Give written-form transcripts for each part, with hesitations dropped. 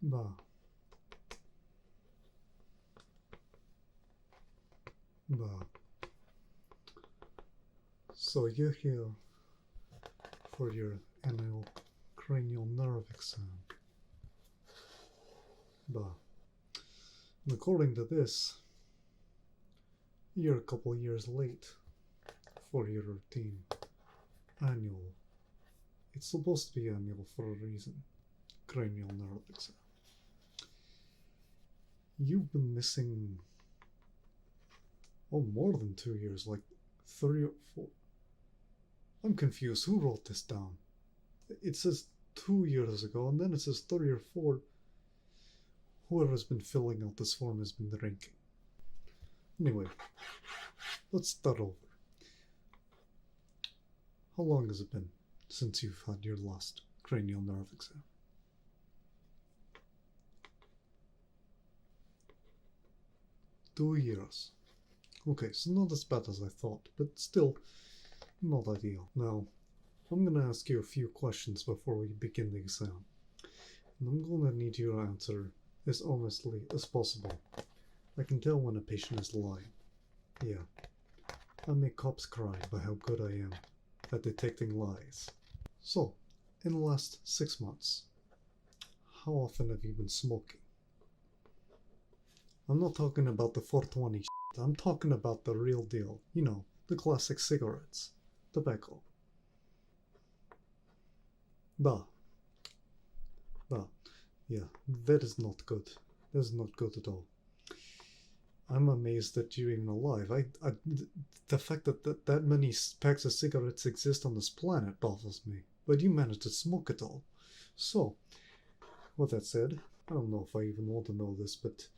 Bah. Bah. So you're here for your annual cranial nerve exam. Bah. And according to this, you're a couple years late for your routine annual. It's supposed to be annual for a reason. Cranial nerve exam. You've been missing more than 2 years, like 3 or 4. I'm confused. Who wrote this down? It says 2 years ago, and then it says 3 or 4. Whoever's been filling out this form has been drinking. Anyway, let's start over. How long has it been since you've had your last cranial nerve exam? Two years. Okay, so not as bad as I thought, but still not ideal. Now, I'm gonna ask you a few questions before we begin the exam. And I'm gonna need you to answer as honestly as possible. I can tell when a patient is lying. Yeah. I make cops cry by how good I am at detecting lies. So, in the last 6 months, how often have you been smoking? I'm not talking about the 420 shit. I'm talking about the real deal. You know, the classic cigarettes. Tobacco. Bah. Bah. Yeah, that is not good. That is not good at all. I'm amazed that you're even alive. The fact that many packs of cigarettes exist on this planet baffles me. But you managed to smoke it all. So, with that said, I don't know if I even want to know this, but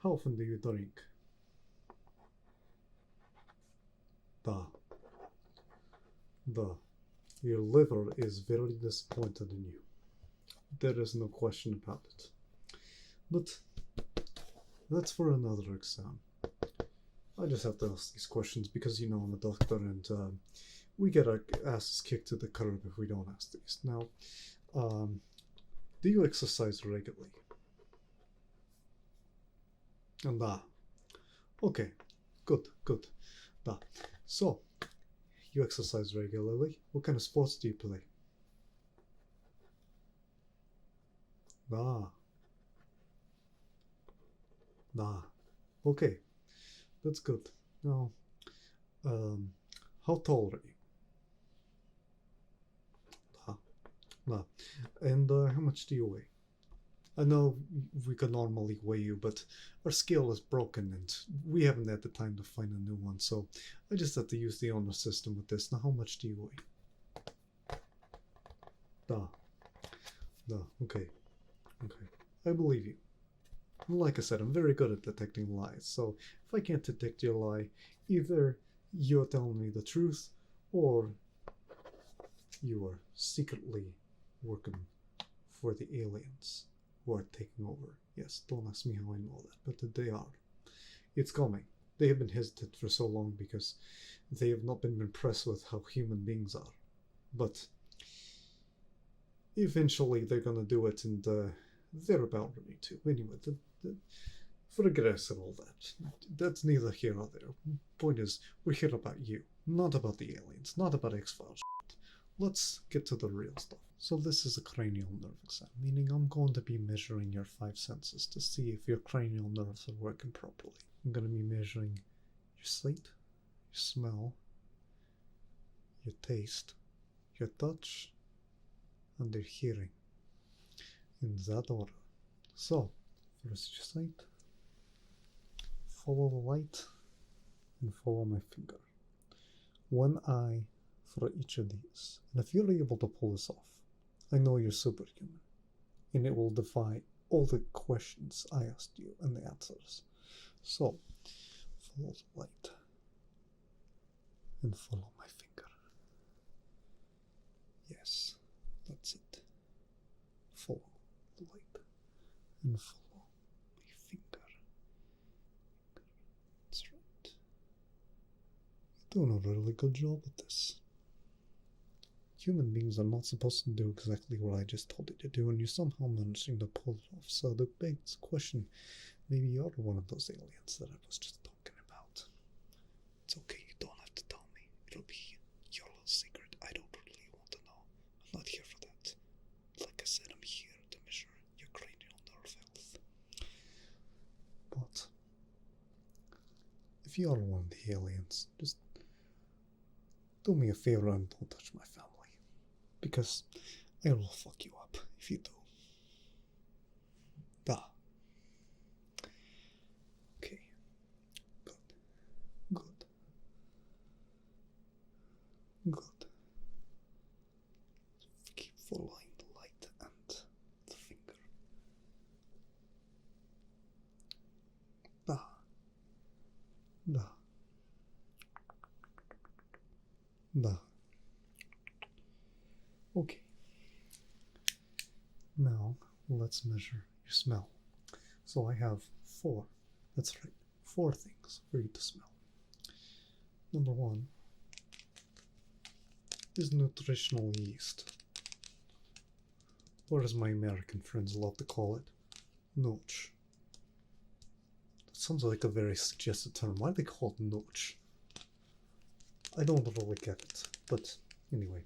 how often do you drink? Bah. Bah. Your liver is very disappointed in you. There is no question about it. But that's for another exam. I just have to ask these questions because, you know, I'm a doctor and we get our asses kicked to the curb if we don't ask these. Now, do you exercise regularly? And okay, good. So, you exercise regularly. What kind of sports do you play? Okay, that's good. Now, how tall are you? And how much do you weigh? I know we can normally weigh you, but our scale is broken and we haven't had the time to find a new one, so I just have to use the honor system with this. Now, how much do you weigh? Okay. I believe you. Like I said, I'm very good at detecting lies, so if I can't detect your lie, either you're telling me the truth, or you are secretly working for the aliens who are taking over. Yes, don't ask me how I know that, but they are. It's coming. They have been hesitant for so long because they have not been impressed with how human beings are. But eventually they're gonna do it, and they're about ready to. Anyway, forget all that. That's neither here nor there. Point is, we're here about you, not about the aliens, not about X-Files. Let's get to the real stuff. So this is a cranial nerve exam, meaning I'm going to be measuring your 5 senses to see if your cranial nerves are working properly. I'm going to be measuring your sight, your smell, your taste, your touch, and your hearing. In that order. So, first your sight, follow the light, and follow my finger. One eye for each of these. And if you're able to pull this off, I know you're superhuman, and it will defy all the questions I asked you and the answers. So, follow the light, and follow my finger. Yes, that's it. Follow the light, and follow my finger. That's right. You're doing a really good job at this. human beings are not supposed to do exactly what I just told you to do, and you're somehow managing to pull it off. So the big question, maybe you're one of those aliens that I was just talking about. It's okay, you don't have to tell me. It'll be your little secret. I don't really want to know. I'm not here for that. Like I said, I'm here to measure your cranial nerve health. But if you are one of the aliens, just do me a favor and don't touch my family. Because I will fuck you up if you do. Da. Okay. Good. Good. Good. Keep following the light and the finger. Da. Da. Da. Okay. Now, let's measure your smell. So I have 4, that's right, 4 things for you to smell. Number 1 is nutritional yeast. Or as my American friends love to call it, nooch. That sounds like a very suggested term. Why do they call it nooch? I don't really get it, but anyway.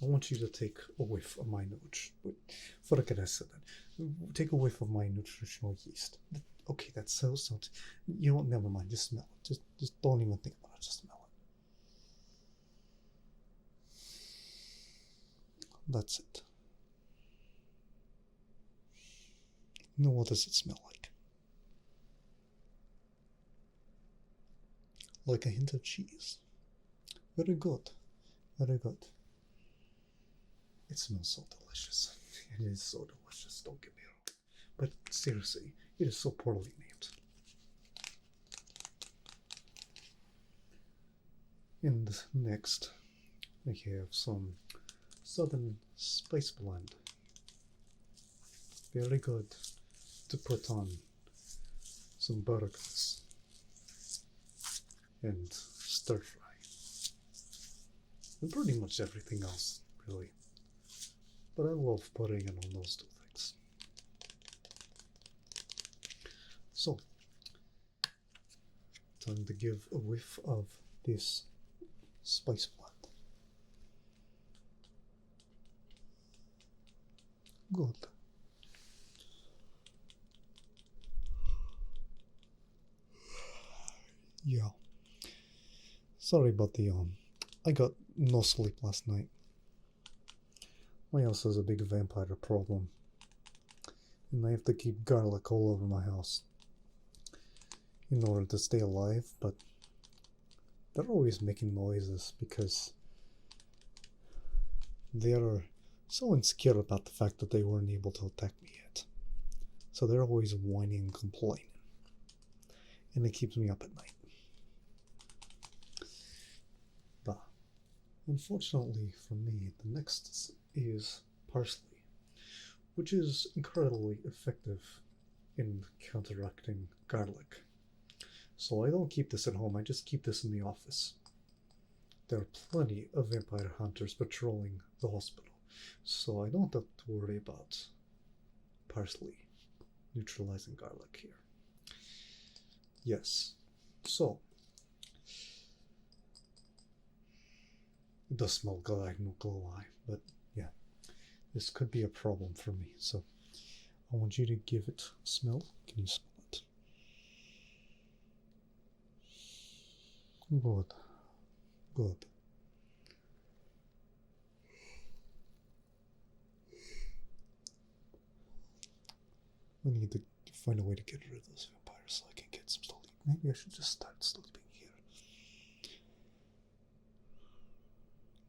I want you to take a whiff of my nooch. Forget I said that. Take a whiff of my nutritional yeast. Okay, that sounds. You know what? Never mind. Just smell it. Just don't even think about it. Just smell it. That's it. Now, what does it smell like? Like a hint of cheese. Very good. Very good. It smells so delicious. It is so delicious, don't get me wrong. But seriously, it is so poorly named. And next, we have some Southern Spice Blend. Very good to put on some burgers and stir fry. And pretty much everything else, really. But I love putting it on those 2 things. So, time to give a whiff of this spice blend. Good. Yeah. Sorry about the I got no sleep last night. My house has a big vampire problem, and I have to keep garlic all over my house in order to stay alive, but they're always making noises because they're so insecure about the fact that they weren't able to attack me yet. So they're always whining and complaining, and it keeps me up at night. But unfortunately for me, the next is parsley, which is incredibly effective in counteracting garlic. So I don't keep this at home, I just keep this in the office. There are plenty of vampire hunters patrolling the hospital, so I don't have to worry about parsley neutralizing garlic here. Yes, so it does smell good, I'm not gonna lie, but yeah, this could be a problem for me, so I want you to give it a smell. Can you smell it? Good. Good. I need to find a way to get rid of those vampires so I can get some sleep. Maybe I should just start sleeping here.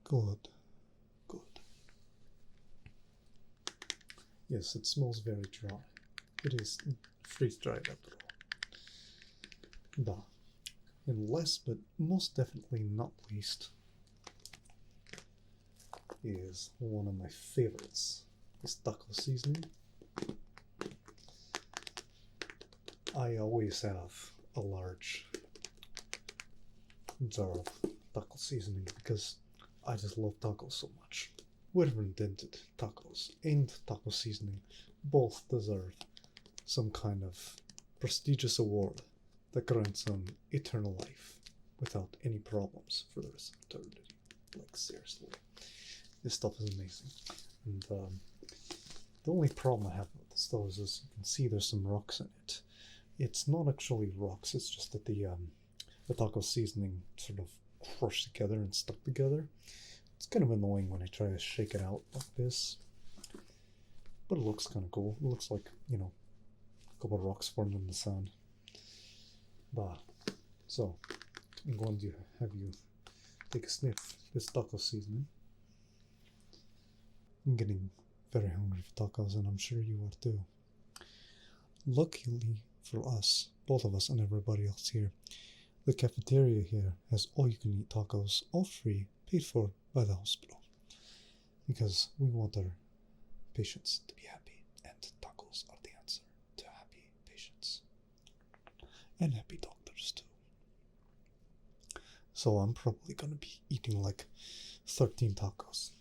Good. Good. Yes, it smells very dry. It is freeze-dried after all. But, and last but most definitely not least, is one of my favorites. Is taco seasoning. I always have a large jar of taco seasoning because I just love tacos so much. Whoever invented tacos and taco seasoning both deserve some kind of prestigious award that grants them eternal life without any problems for the rest of eternity. Like, seriously. This stuff is amazing. And the only problem I have with this, though, is you can see there's some rocks in it. It's not actually rocks, it's just that the taco seasoning sort of crushed together and stuck together. It's kind of annoying when I try to shake it out like this. But it looks kind of cool. It looks like, you know, a couple of rocks formed in the sand. Bah. So, I'm going to have you take a sniff of this taco seasoning. I'm getting very hungry for tacos, and I'm sure you are too. Luckily for us, both of us and everybody else here, the cafeteria here has all-you-can-eat tacos, all free, paid for by the hospital. Because we want our patients to be happy, and tacos are the answer to happy patients. And happy doctors too. So I'm probably gonna be eating like 13 tacos.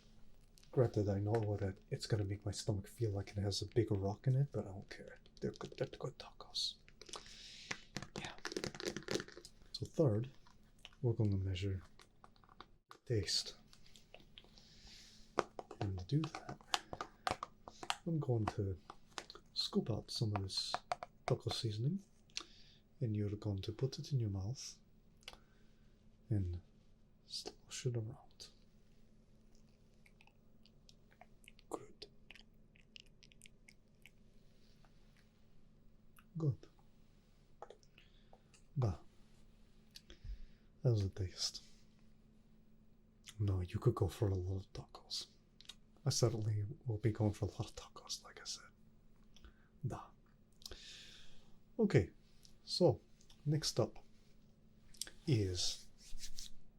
Granted, I know that it's gonna make my stomach feel like it has a big rock in it, but I don't care. They're good tacos. Yeah. So third, we're going to measure taste. And to do that, I'm going to scoop out some of this taco seasoning, and you're going to put it in your mouth and slosh it around. Good. Good. Bah. How's the taste? No, you could go for a lot of tacos. I certainly will be going for a lot of tacos, like I said. Da. Okay, so next up is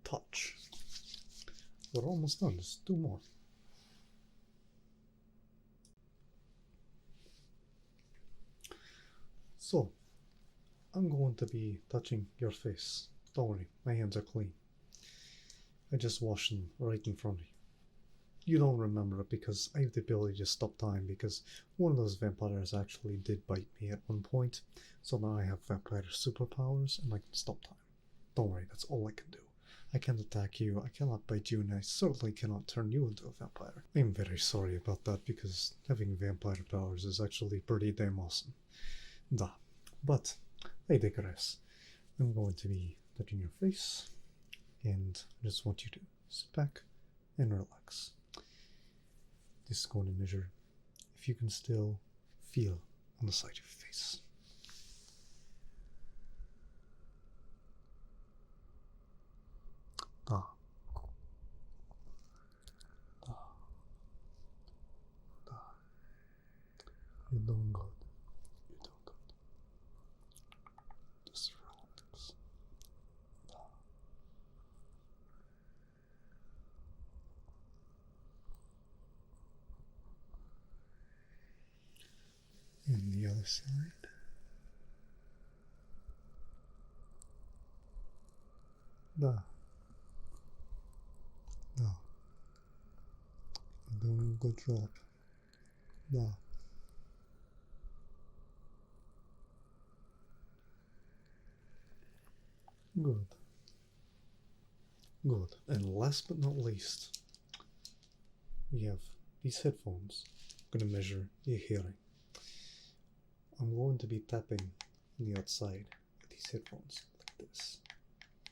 touch. We're almost done. There's 2 more. So, I'm going to be touching your face. Don't worry, my hands are clean. I just washed them right in front of you. You don't remember it because I have the ability to stop time, because one of those vampires actually did bite me at one point. So now I have vampire superpowers and I can stop time. Don't worry, that's all I can do. I can't attack you, I cannot bite you, and I certainly cannot turn you into a vampire. I'm very sorry about that, because having vampire powers is actually pretty damn awesome. Da. But I digress. I'm going to be touching your face, and I just want you to sit back and relax. This is going to measure if you can still feel on the side of your face. Da. Da. Da. You're doing good. You're doing good. Just relax. Da. And the other side. Da. Da. You're doing a good job. Da. Good. Good. And last but not least, we have these headphones. I'm going to measure your hearing. I'm going to be tapping on the outside with these headphones like this.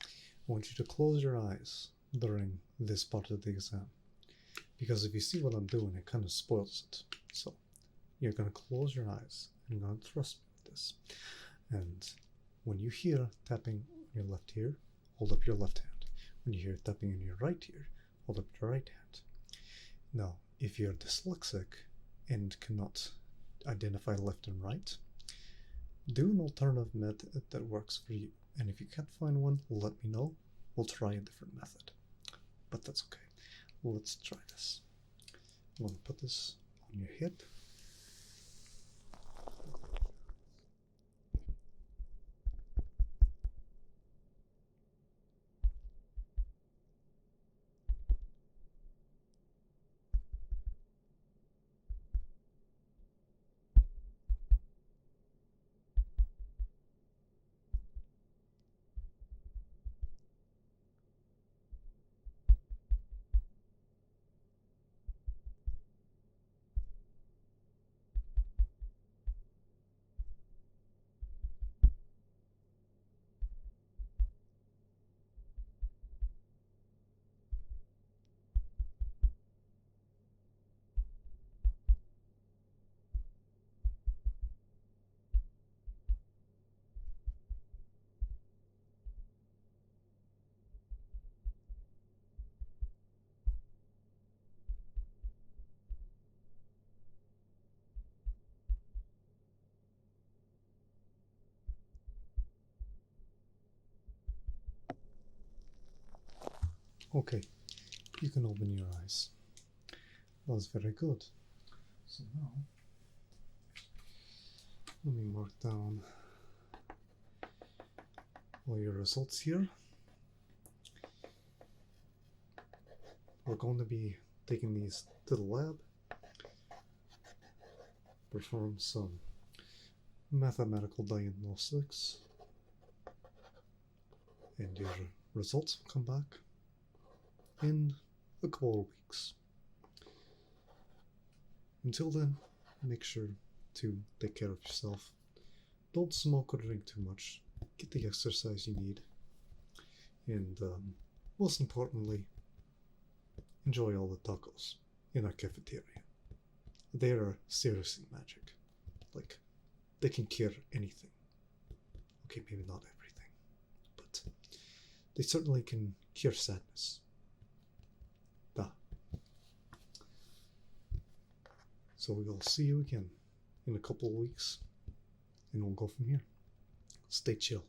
I want you to close your eyes during this part of the exam, because if you see what I'm doing, it kind of spoils it. So you're going to close your eyes and you're going to trust me with this. And when you hear tapping on your left ear, hold up your left hand. When you hear tapping on your right ear, hold up your right hand. Now, if you're dyslexic and cannot identify left and right, do an alternative method that works for you. And if you can't find one, let me know. We'll try a different method. But that's okay. Let's try this. I'm going to put this on your head. Okay, you can open your eyes. That was very good. So now, let me mark down all your results here. We're going to be taking these to the lab, perform some mathematical diagnostics, and your results will come back in a couple of weeks. Until then, make sure to take care of yourself. Don't smoke or drink too much. Get the exercise you need. And most importantly, enjoy all the tacos in our cafeteria. They are seriously magic. Like, they can cure anything. Okay, maybe not everything, but they certainly can cure sadness. So we'll see you again in a couple of weeks, and we'll go from here. Stay chill.